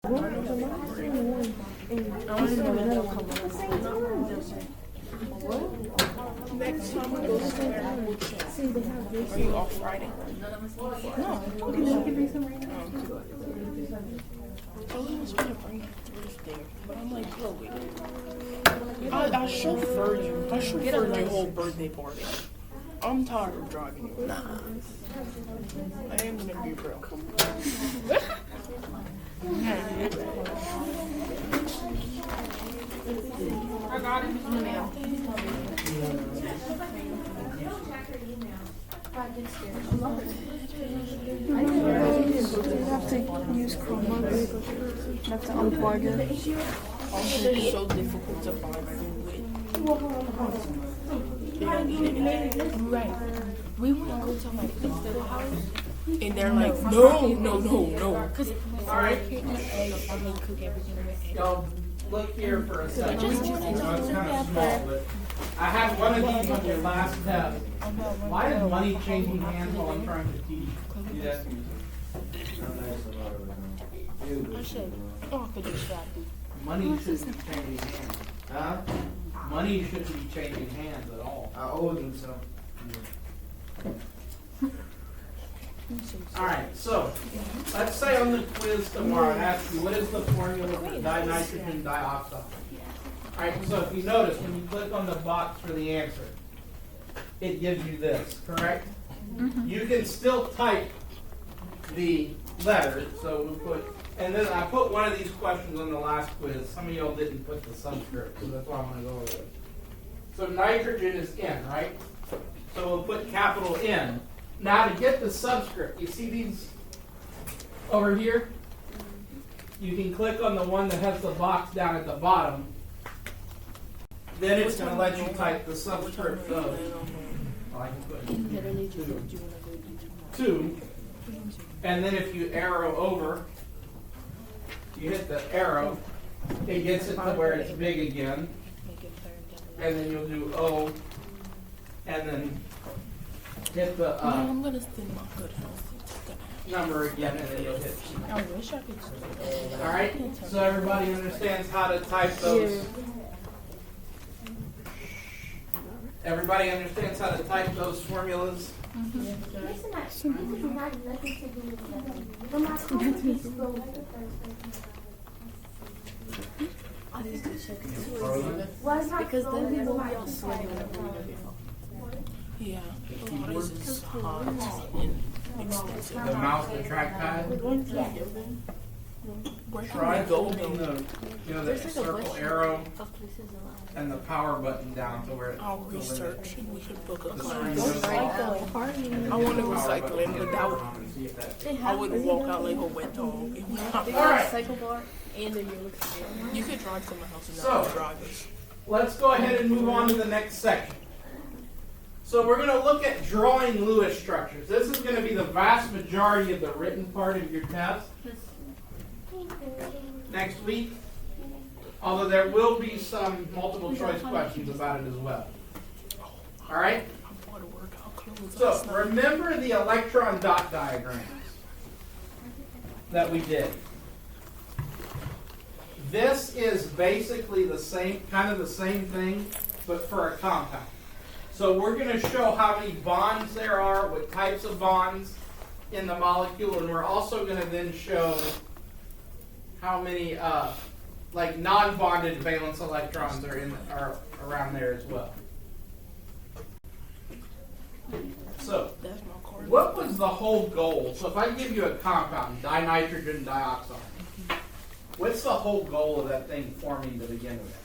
Next time we go somewhere, we'll check. Are you off Friday? No. Okay, then give me some right now. I was trying to bring you thrift there, but I'm like, bro, wait. I'll chauffeur you. I'll chauffeur your whole birthday party. I'm tired of driving you. Nah. I am gonna be real. I got it in the mail. You have to use Chroma. You have to unplug it. They're so difficult to find. They don't need anything. Right. We want to go to my sister's house, and they're like, no. Because Alright. I can't eat eggs and they cook everything with eggs. Y'all look here for a second. Just It's kind of small, but I had one of these on your last test. Why is money changing hands while I'm trying to teach? Yes. I said, oh, I could just slap you. Money shouldn't be changing hands. Huh? Money shouldn't be changing hands at all. I owe them some. Alright, so let's say on the quiz tomorrow I ask you what is the formula for dinitrogen dioxide? Alright, so if you notice when you click on the box for the answer, it gives you this, correct? You can still type the letters, so we'll put, and then I put one of these questions on the last quiz. Some of y'all didn't put the subscript, so that's why I'm going to go over it. So nitrogen is N, right? So we'll put capital N. Now to get the subscript, you see these over here? You can click on the one that has the box down at the bottom. Then it's going to let you type the subscript of. I can put 2. And then if you arrow over, you hit the arrow, it gets it to where it's big again. And then you'll do O, and then hit the I'm gonna send my good health. number again, and then you'll hit. I wish I could. All right, so everybody understands how to type those. Everybody understands how to type those formulas. This is not nothing to do with nothing. When my coffee go Why is my Because then we phone won't be all in sweaty my whenever we go. Yeah. Keyboard. It's hot and expensive. The mouse and trackpad. Yes. Where can Try we go holding though? the circle arrow and the power button down to where it I'll research and we should book a the class. screen goes off. I want to go Power cycling button without. down and see if that- I would walk out like a wet dog. All right. Cycle bar and then you're looking You could drive to my house and So- not drive us. Let's go ahead and move on to the next section. So we're going to look at drawing Lewis structures. This is going to be the vast majority of the written part of your test next week. Although there will be some multiple choice questions about it as well. All right? I bought a workout clothes. So remember the electron dot diagrams that we did. This is basically the same, kind of the same thing, but for a compound. So we're going to show how many bonds there are, what types of bonds in the molecule, and we're also going to then show how many like non-bonded valence electrons are around there as well. So, That's my card. what was the whole goal? So if I give you a compound, dinitrogen dioxide, what's the whole goal of that thing forming to begin with?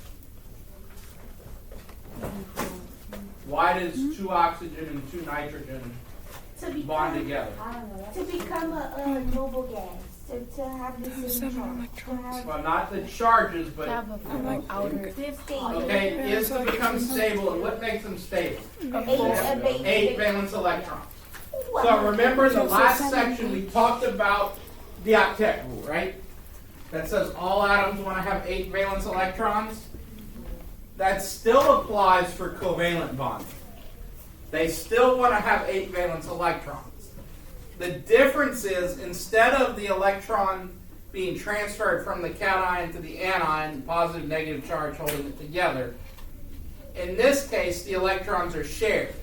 Why does 2 oxygen and 2 nitrogen bond together? To become a noble gas. To have the same charge. Well, not the charges, but outer. 15. okay, is to become stable. And what makes them stable? 8 8 valence electrons. So remember the last section we talked about the octet rule, right? That says all atoms want to have 8 valence electrons. That still applies for covalent bonding. They still want to have 8 valence electrons. The difference is instead of the electron being transferred from the cation to the anion, positive, negative charge holding it together. In this case, the electrons are shared.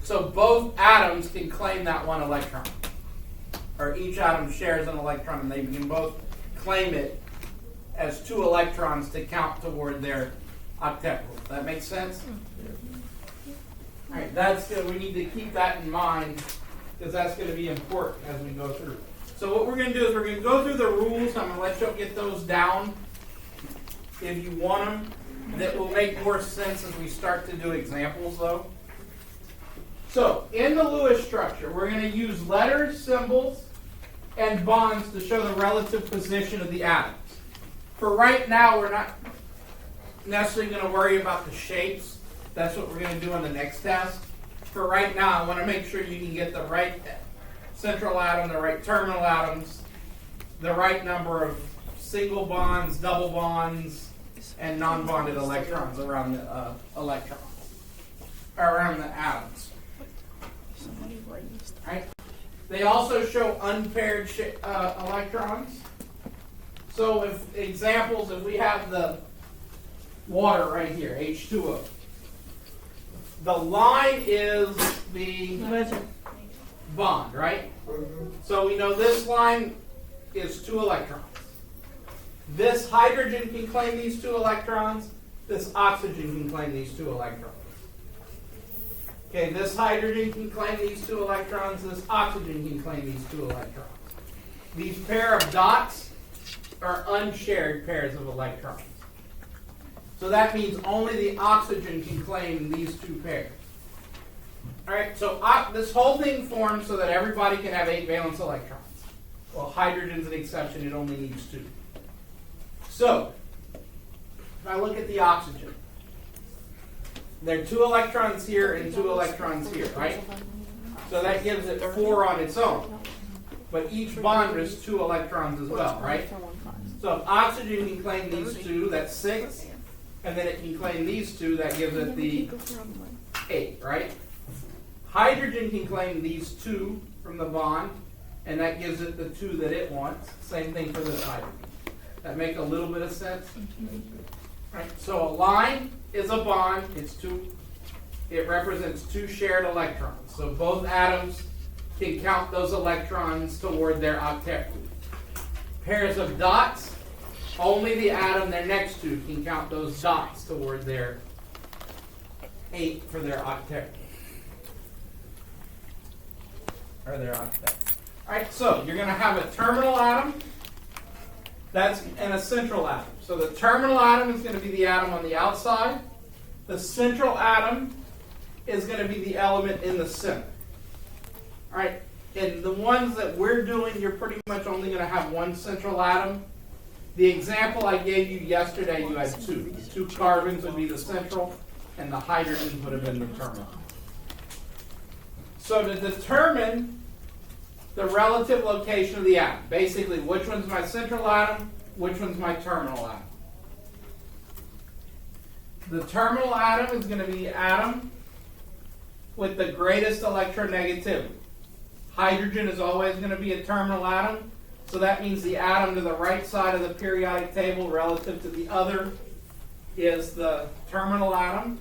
So both atoms can claim that one electron. Or each atom shares an electron, and they can both claim it as 2 electrons to count toward their octet rule. That makes sense? All right, that's good. We need to keep that in mind because that's going to be important as we go through. So what we're going to do is we're going to go through the rules. I'm going to let you get those down if you want them. That will make more sense as we start to do examples, though. So in the Lewis structure, we're going to use letters, symbols, and bonds to show the relative position of the atoms. For right now, we're not necessarily going to worry about the shapes. That's what we're going to do on the next test. For right now, I want to make sure you can get the right central atom, the right terminal atoms, the right number of single bonds, double bonds, and non-bonded electrons around the around the atoms. Right? They also show unpaired electrons. So if examples, if we have the water right here, H2O, the line is the bond, right? So we know this line is 2 electrons. This hydrogen can claim these 2 electrons. This oxygen can claim these 2 electrons. Okay, this hydrogen can claim these 2 electrons. This oxygen can claim these 2 electrons. These pair of dots are unshared pairs of electrons. So that means only the oxygen can claim these 2 pairs. All right, so this whole thing forms so that everybody can have 8 valence electrons. Well, hydrogen's an exception. It only needs 2. So, if I look at the oxygen, there are 2 electrons here and 2 electrons here, right? So that gives it 4 on its own. But each bond is 2 electrons as well, right? So if oxygen can claim these 2, that's 6. And then it can claim these 2, that gives it the 8, right? Hydrogen can claim these 2 from the bond, and that gives it the 2 that it wants. Same thing for this hydrogen. That make a little bit of sense? Right. So a line is a bond. It represents 2 shared electrons. So both atoms can count those electrons toward their octet group. Pairs of dots, only the atom they're next to can count those dots toward their 8 for their octet group. Or their octet. All right, so you're going to have a terminal atom and a central atom. So the terminal atom is going to be the atom on the outside. The central atom is going to be the element in the center. All right, and the ones that we're doing, you're pretty much only going to have 1 central atom. The example I gave you yesterday, you had 2. The 2 carbons would be the central, and the hydrogens would have been the terminal. So to determine the relative location of the atom, basically which one's my central atom, which one's my terminal atom. The terminal atom is going to be the atom with the greatest electronegativity. Hydrogen is always going to be a terminal atom, so that means the atom to the right side of the periodic table relative to the other is the terminal atom.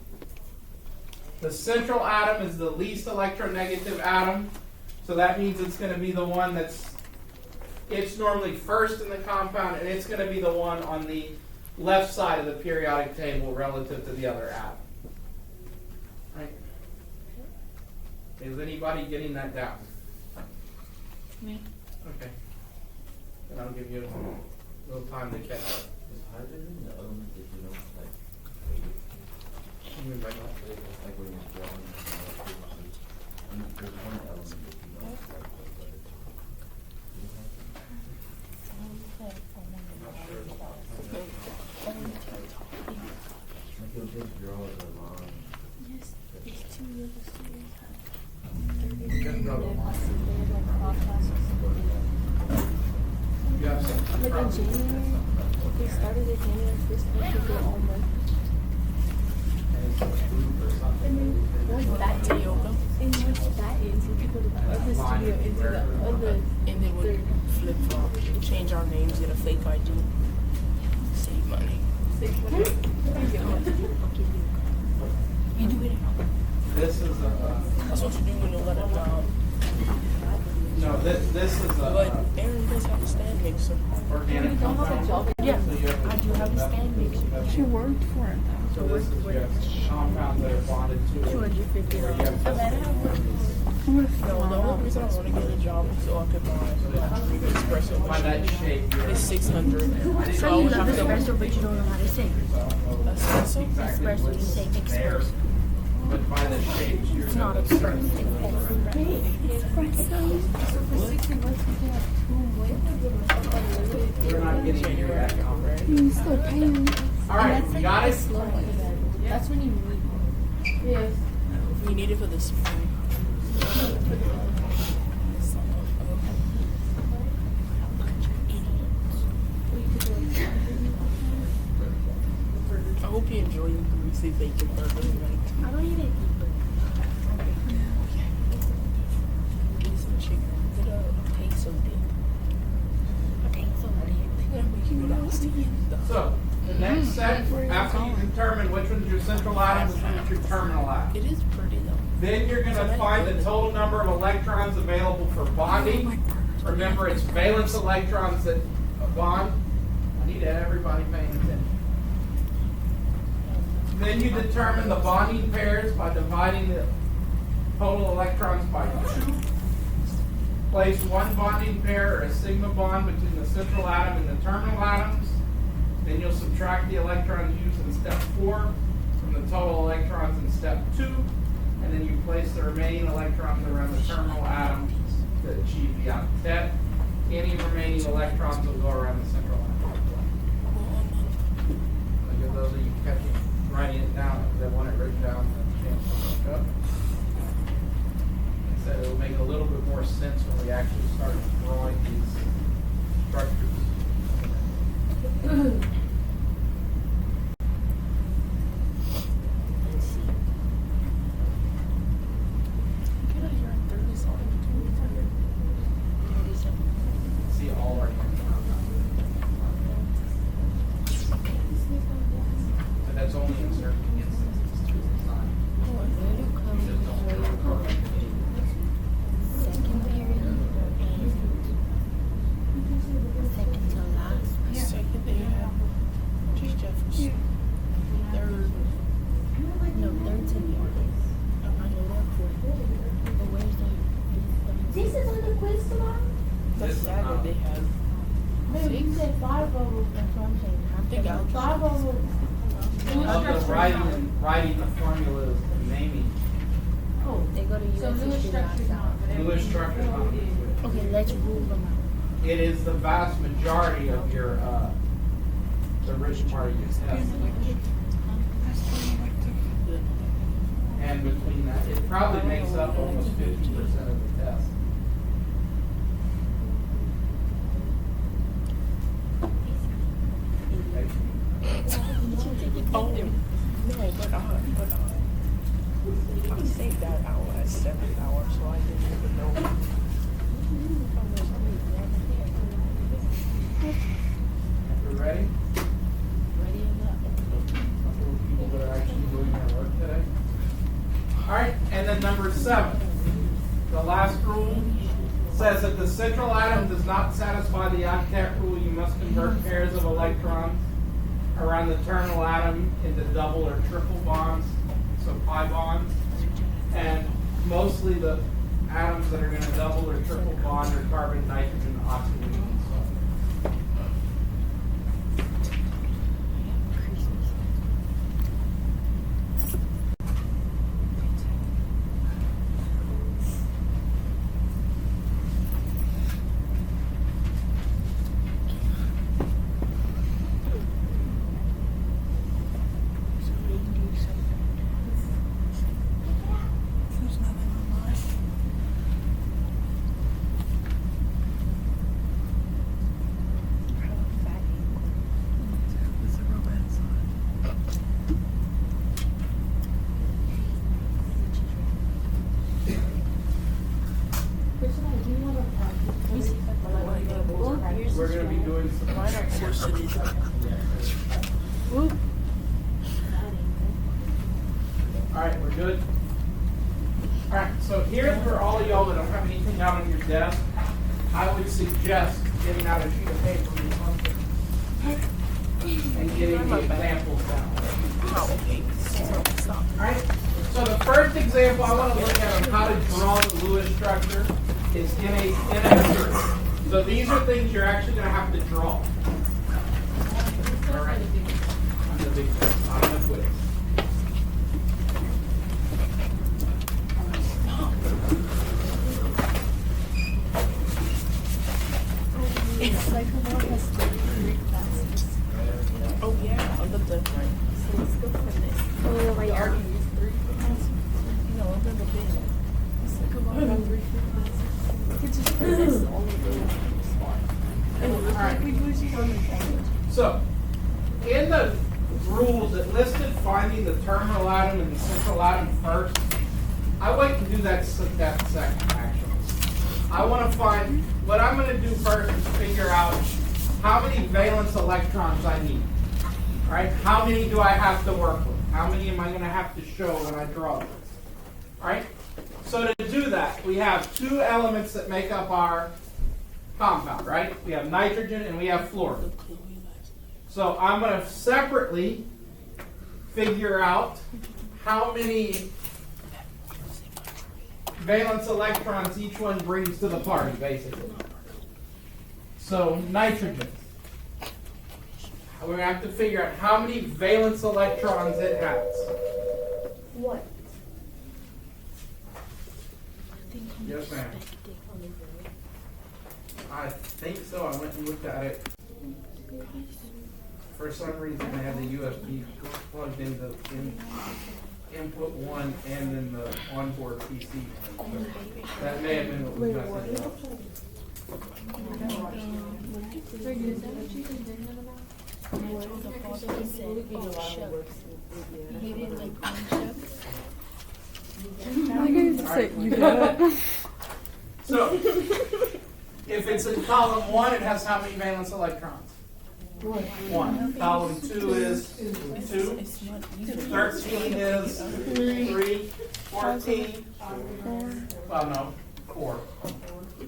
The central atom is the least electronegative atom, so that means it's going to be the one it's normally first in the compound, and it's going to be the one on the left side of the periodic table relative to the other atom. Right? Is anybody getting that down? Me. Okay. Then I'll give you a little time to catch up. Is hydrogen the element that you don't like? What do you mean by that? Like when you're drawing molecules, there's one element that you don't like, but like you'll just draw the line. Yes, it's 2 little students. Just draw the line. You have some Like in problems. January, they started in January 1st, they should get all month. And is a group or something. Back to yoga. And once that ends, we could go to the other studio and do the other. And then we flip flop. Change our names, get a fake ID. Save money. You do it. This is a, That's what you do when you let a job. no, this is But a Aaron does have a stand mixer. organic compound. Yeah, So you have I do have a stand mixer. She worked for it. So this is just compounds that are bonded to it. 250. Where you have I'm gonna No, throw the it only out. reason I want to get a job is so I could buy an espresso Find that machine. shape here. It's 600. So I So you would love have to espresso, but you don't know how to say espresso. Exactly espresso. You what's say there. espresso. But by the shapes, you're It's not gonna espresso. We're not getting your account ready. You still paying. All right, you got it? That's when you need. Yes. You need it for the spring. I hope you enjoy the greasy bacon burger. I don't even eat Eat some chicken. It tastes so deep. Yeah, we keep it all sticky and stuff. So, the next set, after you determine which one's your central atom, which one's your terminal atom. It is pretty though. Then you're gonna find the total number of electrons available for bonding. Remember, it's valence electrons that bond. I need everybody paying attention. Then you determine the bonding pairs by dividing the total electrons by 2. Place one bonding pair or a sigma bond between the central atom and the terminal atoms. Then you'll subtract the electrons used in step 4 from the total electrons in step 2. And then you place the remaining electrons around the terminal atom to achieve the octet. Any remaining electrons will go around the central atom. Look at those of you catching, writing it down, if they want it written down, then chance to look up. So it'll make a little bit more sense when we actually start drawing these structures. Get out here in 30 seconds. See all our but that's only in certain instances too. It's not. You just don't know. second period and second to last. Second they have just Jefferson. Third. No, third to last. I know that for. But where's the? This is on the quiz tomorrow? That's Saturday they have. Maybe you said 5 of them. That's what I'm saying. I think I'll 5 of them. Of the writing the formulas and naming. Oh, they go to So US Lewis history structure's last. not, but Lewis everything structure's not. else is. Okay, let's rule them out. It is the vast majority of your, the rich part of your test. And between that, it probably makes up almost 50% of the test. Oh, no, I saved that hour as 7th hour, so I didn't even know. If you're ready, Ready enough. couple of people that are actually doing their work today. All right, and then number 7, the last rule says that the central atom does not satisfy the octet rule. You must convert pairs of electrons around the terminal atom into double or triple bonds, so pi bonds. And mostly the atoms that are going to double or triple bond are carbon, nitrogen, oxygen, and sulfur. There's nothing online. Alright, we're good? Alright, so here's where all of y'all that don't have anything out on your desk, I would suggest getting out a sheet of paper or something and getting the examples down. Alright, so the first example I want to look at on how to draw the Lewis structure is in a circle. So these are things you're actually going to have to draw. Alright, on the big test, not on the quiz. It's like a lot has 3 classes. Oh yeah, I love that. So let's go for this. Oh, right. You already used 3 classes. No, I've never been. It's like a lot of 3 classes. We could just put this all over the spot. And it looks like we lose each other. So, in the rules, it listed finding the terminal atom and the central atom first. I wait to do that second, actually. I want to find, what I'm going to do first is figure out how many valence electrons I need. All right, how many do I have to work with? How many am I going to have to show when I draw this? All right, so to do that, we have 2 elements that make up our compound, right? We have nitrogen and we have fluorine. So I'm going to separately figure out how many valence electrons each one brings to the party, basically. So nitrogen. We're going to have to figure out how many valence electrons it has. What? Yes, ma'am. I think so. I went and looked at it. For some reason, they had the USB plugged into input 1 and then the onboard PC. That may have been what was messing it up. The father he said, oh, shucks. He didn't like corn shucks. I can say you got it. So, if it's in column 1, it has how many valence electrons? 1. Column 2 is 2. 13 is 3. 14. Well, no, 4.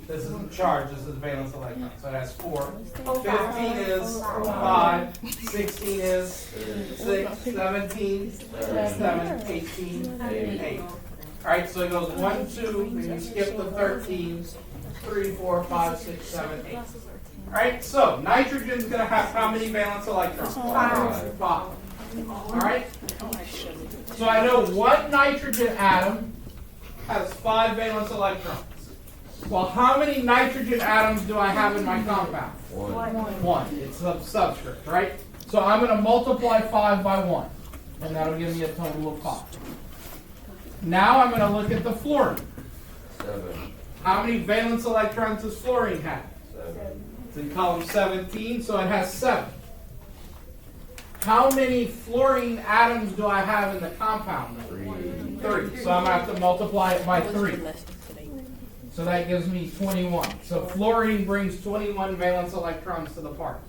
This isn't charge, this is valence electron. So it has 4. 15 is 5. 16 is 6. 17, 7, 18, 8. Alright, so it goes 1, 2, then you skip the 13, 3, 4, 5, 6, 7, 8. Alright, so nitrogen's going to have how many valence electrons? 5. Alright? So I know one nitrogen atom has 5 valence electrons. Well, how many nitrogen atoms do I have in my compound? 1. It's a subscript, right? So I'm going to multiply 5 by 1. And that'll give me a total of 5. Now I'm going to look at the fluorine. 7. How many valence electrons does fluorine have? 7. It's in column 17, so it has 7. How many fluorine atoms do I have in the compound? 3. So I'm going to have to multiply it by 3. So that gives me 21. So fluorine brings 21 valence electrons to the party.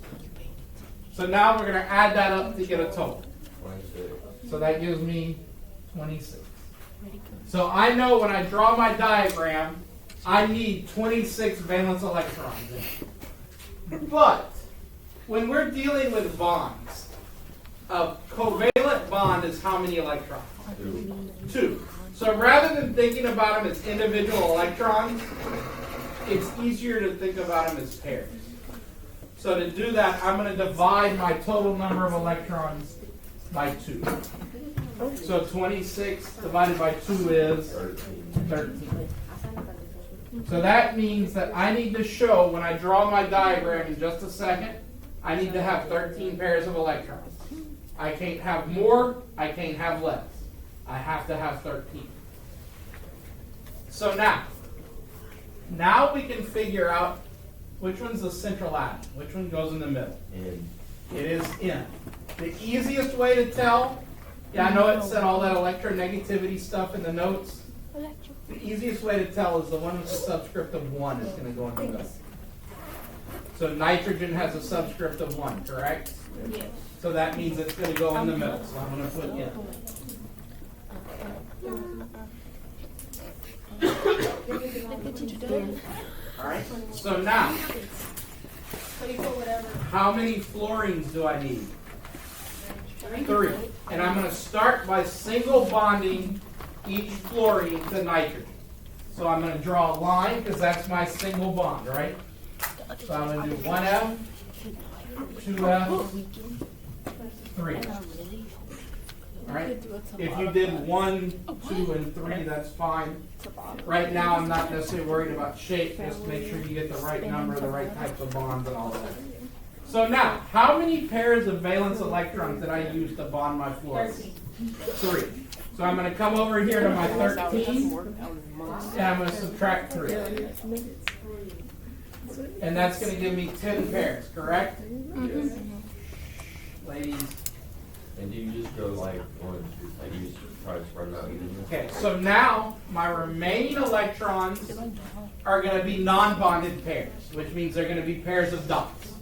So now we're going to add that up to get a total. 26. So that gives me 26. So I know when I draw my diagram, I need 26 valence electrons in it. But when we're dealing with bonds, a covalent bond is how many electrons? 2. So rather than thinking about them as individual electrons, it's easier to think about them as pairs. So to do that, I'm going to divide my total number of electrons by 2. So 26 divided by 2 is 13. So that means that I need to show, when I draw my diagram in just a second, I need to have 13 pairs of electrons. I can't have more, I can't have less. I have to have 13. So now we can figure out which one's the central atom, which one goes in the middle. N. It is N. The easiest way to tell, yeah, I know it said all that electronegativity stuff in the notes. The easiest way to tell is the one with the subscript of 1 is going to go in the middle. So nitrogen has a subscript of 1, correct? Yes. So that means it's going to go in the middle. So I'm going to put in. All right. So now, So you put whatever. how many fluorines do I need? 3. And I'm going to start by single bonding each fluorine to nitrogen. So I'm going to draw a line because that's my single bond, right? So I'm going to do 1F, 2F, 3. All right. If you did 1, 2, and 3, that's fine. Right now, I'm not necessarily worried about shape. Just make sure you get the right number, the right types of bonds, and all of that. So now, how many pairs of valence electrons did I use to bond my fluorines? 3. So I'm going to come over here to my 13, and I'm going to subtract 3. And that's going to give me 10 pairs, correct? Ladies. And do you just go like 1, 2, like you just try to spread it out evenly? Okay, so now my remaining electrons are going to be non-bonded pairs, which means they're going to be pairs of dots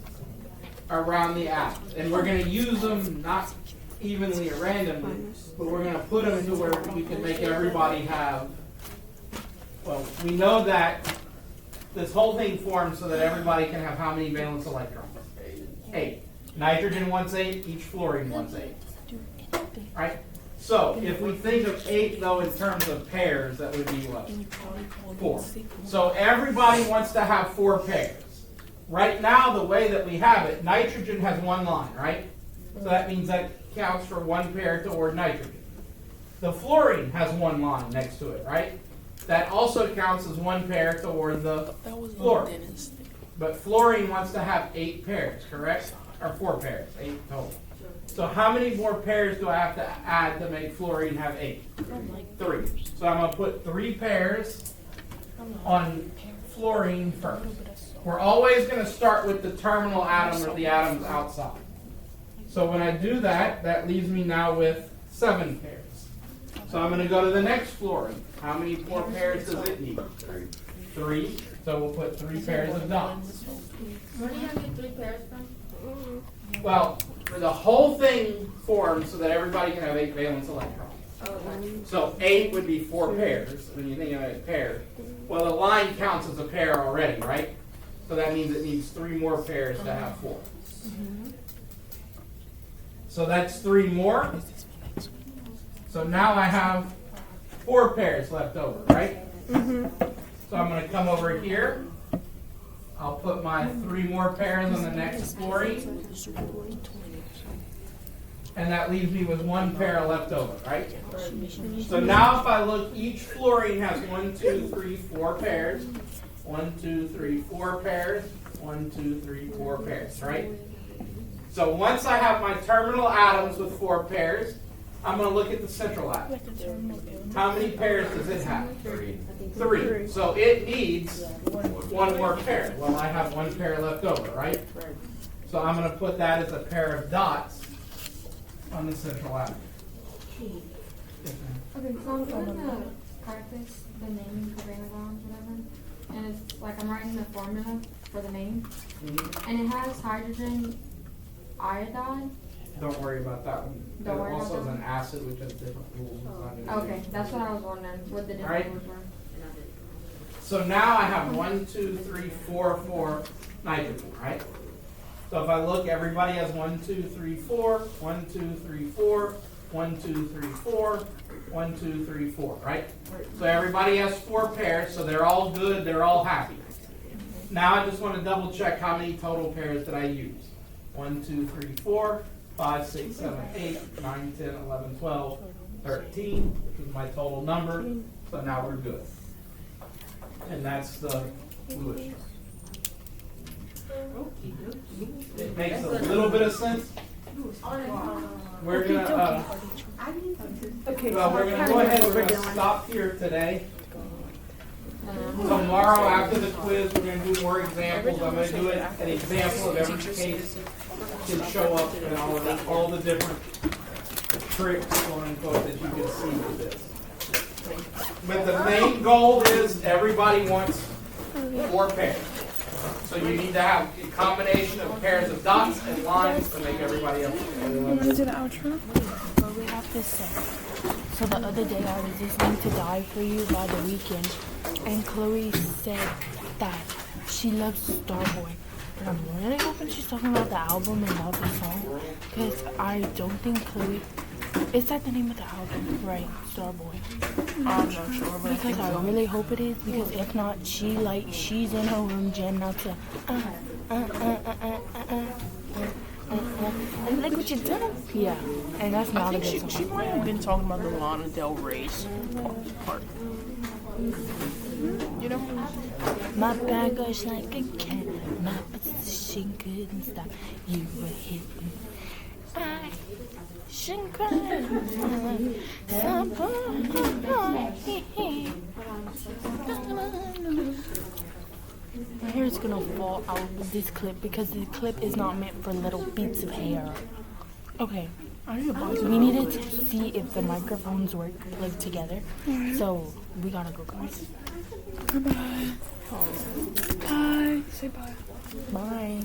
around the atom. And we're going to use them not evenly or randomly, but we're going to put them to where we can make everybody have, well, we know that this whole thing forms so that everybody can have how many valence electrons? 8. Nitrogen wants 8, each fluorine wants 8. Right? So, if we think of 8, though, in terms of pairs, that would be what? 4. So, everybody wants to have 4 pairs. Right now, the way that we have it, nitrogen has 1 line, right? So that means that counts for 1 pair toward nitrogen. The fluorine has 1 line next to it, right? That also counts as 1 pair toward the fluorine. But fluorine wants to have 8 pairs, correct? Or 4 pairs, 8 total. So how many more pairs do I have to add to make fluorine have 8? 3. So I'm going to put 3 pairs on fluorine first. We're always going to start with the terminal atom or the atoms outside. So when I do that, that leaves me now with 7 pairs. So I'm going to go to the next fluorine. How many more pairs does it need? 3. So we'll put 3 pairs of dots. Where do you get 3 pairs from? Well, the whole thing forms so that everybody can have 8 valence electrons. So 8 would be 4 pairs when you think of a pair. Well, the line counts as a pair already, right? So that means it needs 3 more pairs to have 4. So that's 3 more. So now I have 4 pairs left over, right? So I'm going to come over here. I'll put my 3 more pairs on the next fluorine. And that leaves me with 1 pair left over, right? So now if I look, each fluorine has 1, 2, 3, 4 pairs. 1, 2, 3, 4 pairs. 1, 2, 3, 4 pairs, right? So once I have my terminal atoms with 4 pairs, I'm going to look at the central atom. How many pairs does it have? 3. So it needs 1 more pair. Well, I have 1 pair left over, right? So I'm going to put that as a pair of dots on the central atom. Okay, so I'm trying to practice the naming for vanillons, whatever. And it's like I'm writing the formula for the name. And it has hydrogen iodide. Don't worry about that one. Don't worry It also about is that an acid, which has different rules. It's not gonna be- Okay, that's what I was wondering, what the Alright. different rules were. So now I have 1, 2, 3, 4 nitrogen, right? So if I look, everybody has 1, 2, 3, 4, 1, 2, 3, 4, 1, 2, 3, 4, 1, 2, 3, 4, right? So everybody has 4 pairs, so they're all good, they're all happy. Now I just want to double check how many total pairs did I use. 1, 2, 3, 4, 5, 6, 7, 8, 9, 10, 11, 12, 13, which is my total number. So now we're good. And that's the fluid. It makes a little bit of sense. We're gonna well, we're gonna go ahead and we're gonna stop here today. Tomorrow after the quiz, we're gonna do more examples. I'm gonna do an example of every case can show up and all the different tricks, quote unquote, that you can see with this. But the main goal is everybody wants 4 pairs. So you need to have a combination of pairs of dots and lines to make everybody else. You want to do the outro? But we have to say. So the other day I was listening to Die For You by The Weeknd, and Chloe said that she loves Starboy. And I'm really hoping she's talking about the album and not the song, because I don't think Chloe... Is that the name of the album? Right, Starboy. I'm not sure, but I Because think I so. really hope it is, because if not, she's in her room jamming out to and look what you done. Yeah, and that's I not a think good she song. might have been talking about the Lana Del Rey's part. You know? My bag goes like a cat, my position couldn't stop. You were hitting. I shouldn't cry. My hair is gonna fall out of this clip because the clip is not meant for little bits of hair. Okay, I need to buy some. we needed to see if the microphones work like together. So we gotta go, guys. Bye. Bye. Say bye. Bye.